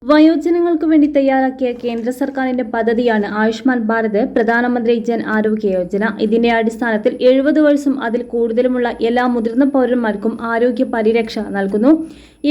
വയോജനങ്ങൾക്ക് വേണ്ടി തയ്യാറാക്കിയ കേന്ദ്ര സർക്കാരിന്റെ പദ്ധതിയാണ് ആയുഷ്മാൻ ഭാരത് പ്രധാനമന്ത്രി ജൻ ആരോഗ്യ യോജന. ഇതിന്റെ അടിസ്ഥാനത്തിൽ 70 വയസ്സും അതിൽ കൂടുതലുമുള്ള എല്ലാ മുതിർന്ന പൗരന്മാർക്കും ആരോഗ്യ പരിരക്ഷ നൽകുന്നു.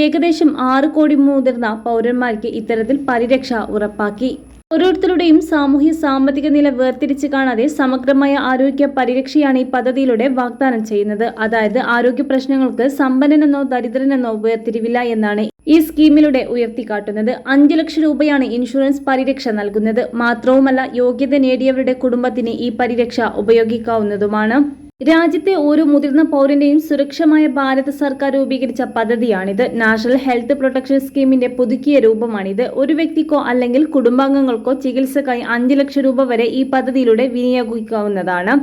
ഏകദേശം 6 കോടി മുതിർന്ന പൗരന്മാർക്ക് ഇത്തരത്തിൽ പരിരക്ഷ ഉറപ്പാക്കി. ഓരോരുത്തരുടെയും സാമൂഹ്യ സാമ്പത്തിക നില വേർതിരിച്ച് കാണാതെ സമഗ്രമായ ആരോഗ്യ പരിരക്ഷയാണ് ഈ പദ്ധതിയിലൂടെ വാഗ്ദാനം ചെയ്യുന്നത്. അതായത് ആരോഗ്യ പ്രശ്നങ്ങൾക്ക് സമ്പന്നനെന്നോ ദരിദ്രനെന്നോ വേർതിരിവില്ല എന്നാണ് ഈ സ്കീമിലൂടെ ഉയർത്തിക്കാട്ടുന്നത്. 5 ലക്ഷം രൂപയാണ് ഇൻഷുറൻസ് പരിരക്ഷ നൽകുന്നത്. മാത്രവുമല്ല, യോഗ്യത നേടിയവരുടെ കുടുംബത്തിന് ഈ പരിരക്ഷ ഉപയോഗിക്കാവുന്നതുമാണ്. രാജ്യത്തെ ഓരോ മുതിർന്ന പൗരന്റെയും സുരക്ഷമായ ഭാരത സർക്കാർ രൂപീകരിച്ച പദ്ധതിയാണിത്. നാഷണൽ ഹെൽത്ത് പ്രൊട്ടക്ഷൻ സ്കീമിന്റെ പുതുക്കിയ രൂപമാണിത്. ഒരു വ്യക്തിക്കോ അല്ലെങ്കിൽ കുടുംബാംഗങ്ങൾക്കോ ചികിത്സക്കായി 5 ലക്ഷം രൂപ വരെ ഈ പദ്ധതിയിലൂടെ വിനിയോഗിക്കാവുന്നതാണ്.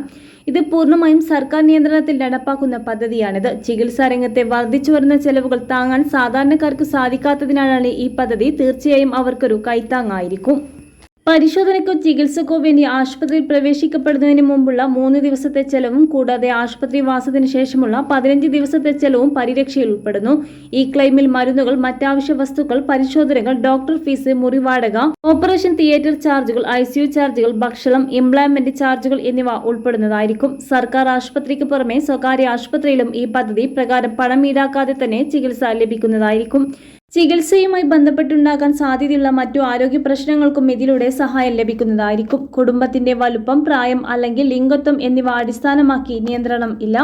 ഇത് പൂർണ്ണമായും സർക്കാർ നിയന്ത്രണത്തിൽ നടപ്പാക്കുന്ന പദ്ധതിയാണിത്. ചികിത്സാ രംഗത്തെ വർദ്ധിച്ചു വരുന്ന ചെലവുകൾ താങ്ങാൻ സാധാരണക്കാർക്ക് സാധിക്കാത്തതിനാലാണ് ഈ പദ്ധതി തീർച്ചയായും അവർക്കൊരു കൈത്താങ്ങായിരിക്കും. പരിശോധനയ്ക്കോ ചികിത്സക്കോ വേണ്ടി ആശുപത്രിയിൽ പ്രവേശിക്കപ്പെടുന്നതിന് മുമ്പുള്ള 3 ദിവസത്തെ ചെലവും കൂടാതെ ആശുപത്രി വാസത്തിന് ശേഷമുള്ള 15 ദിവസത്തെ ചെലവും പരിരക്ഷയിൽ ഉൾപ്പെടുന്നു. ഈ ക്ലെയിമിൽ മരുന്നുകൾ, മറ്റാവശ്യ വസ്തുക്കൾ, പരിശോധനകൾ, ഡോക്ടർ ഫീസ്, മുറിവാടക, ഓപ്പറേഷൻ തിയേറ്റർ ചാർജുകൾ, ICU ചാർജുകൾ, ഭക്ഷണം, എംപ്ലോയ്മെന്റ് ചാർജുകൾ എന്നിവ ഉൾപ്പെടുന്നതായിരിക്കും. സർക്കാർ ആശുപത്രിക്ക് പുറമെ സ്വകാര്യ ആശുപത്രിയിലും ഈ പദ്ധതി പ്രകാരം പണം ഈടാക്കാതെ തന്നെ ചികിത്സ ലഭിക്കുന്നതായിരിക്കും. ചികിത്സയുമായി ബന്ധപ്പെട്ടുണ്ടാകാൻ സാധ്യതയുള്ള മറ്റു ആരോഗ്യ പ്രശ്നങ്ങൾക്കും ഇതിലൂടെ സഹായം ലഭിക്കുന്നതായിരിക്കും. കുടുംബത്തിന്റെ വലുപ്പം, പ്രായം അല്ലെങ്കിൽ ലിംഗത്വം എന്നിവ അടിസ്ഥാനമാക്കി നിയന്ത്രണം ഇല്ല.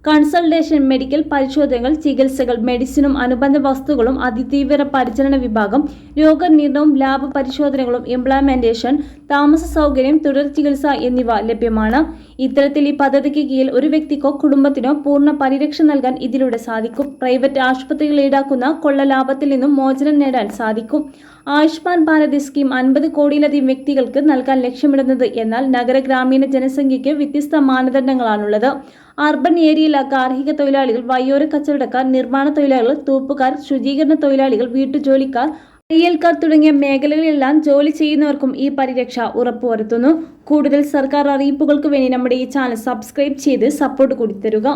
കൺസൾട്ടേഷൻ, മെഡിക്കൽ പരിശോധനകൾ, ചികിത്സകൾ, മെഡിസിനും അനുബന്ധ വസ്തുക്കളും, അതിതീവ്ര പരിചരണ വിഭാഗം, രോഗനിർണയവും ലാബ് പരിശോധനകളും, ഇംപ്ലാന്റേഷൻ, താമസ സൗകര്യം, തുടർ ചികിത്സ എന്നിവ ലഭ്യമാണ്. ഇത്തരത്തിൽ ഈ പദ്ധതിക്ക് കീഴിൽ ഒരു വ്യക്തിക്കോ കുടുംബത്തിനോ പൂർണ്ണ പരിരക്ഷ നൽകാൻ ഇതിലൂടെ സാധിക്കും. പ്രൈവറ്റ് ആശുപത്രികൾ ഈടാക്കുന്ന കൊള്ള ലാഭത്തിൽ നിന്നും മോചനം നേടാൻ സാധിക്കും. ആയുഷ്മാൻ ഭാരത് സ്കീം 50 കോടിയിലധികം വ്യക്തികൾക്ക് നൽകാൻ ലക്ഷ്യമിടുന്നത്. എന്നാൽ നഗര ഗ്രാമീണ ജനസംഖ്യയ്ക്ക് വ്യത്യസ്ത മാനദണ്ഡങ്ങളാണുള്ളത്. അർബൻ ഏരിയയിലെ ഗാർഹിക തൊഴിലാളികൾ, വഴിയോര കച്ചവടക്കാർ, നിർമ്മാണ തൊഴിലാളികൾ, തൂപ്പുകാർ, ശുചീകരണ തൊഴിലാളികൾ, വീട്ടുജോലിക്കാർ, തയ്യൽക്കാർ തുടങ്ങിയ മേഖലകളിലെല്ലാം ജോലി ചെയ്യുന്നവർക്കും ഈ പരിരക്ഷ ഉറപ്പുവരുത്തുന്നു. കൂടുതൽ സർക്കാർ അറിയിപ്പുകൾക്ക് വേണ്ടി നമ്മുടെ ഈ ചാനൽ സബ്സ്ക്രൈബ് ചെയ്ത് സപ്പോർട്ട് കൊടുത്തരുക.